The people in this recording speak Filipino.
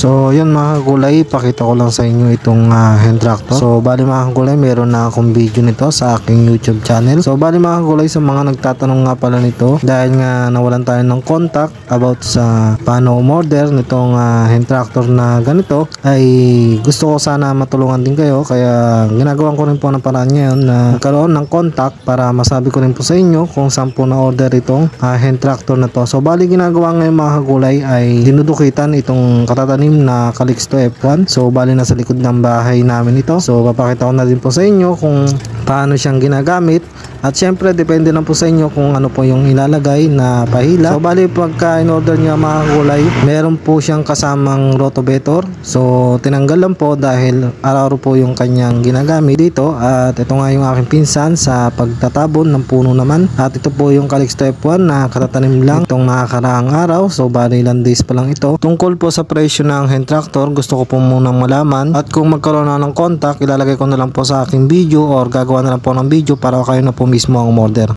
So yun mga kagulay, pakita ko lang sa inyo itong hand tractor. So bali mga kagulay, meron na akong video nito sa aking YouTube channel. So bali mga kagulay, sa mga nagtatanong nga pala nito, dahil nga nawalan tayo ng contact about sa paano umorder nitong hand tractor na ganito, ay gusto ko sana matulungan din kayo. Kaya ginagawan ko rin po ng paraan ngayon na magkaroon ng contact para masabi ko rin po sa inyo kung saan po na order itong hand tractor na to. So bali ginagawa ngayon mga kagulay ay dinudukitan itong katatanim na Calixto F1. So bali nasa likod ng bahay namin ito. So papakita ko na din po sa inyo kung paano siyang ginagamit. At syempre depende lang po sa inyo kung ano po yung ilalagay na pahila. So bali pagka in-order niya mga kagulay, meron po siyang kasamang rotovator. So tinanggal lang po dahil araw-araw po yung kanyang ginagamit dito. At ito nga yung aking pinsan sa pagtatabon ng puno naman. At ito po yung Calixto F1 na katatanim lang itong nakakaraang araw. So bali ilang days pa lang ito. Tungkol po sa presyo ng hand tractor, gusto ko po munang malaman. At kung magkaroon na ng contact, ilalagay ko na lang po sa aking video or gagawa na lang po ng video para kayo na po mismo ang order.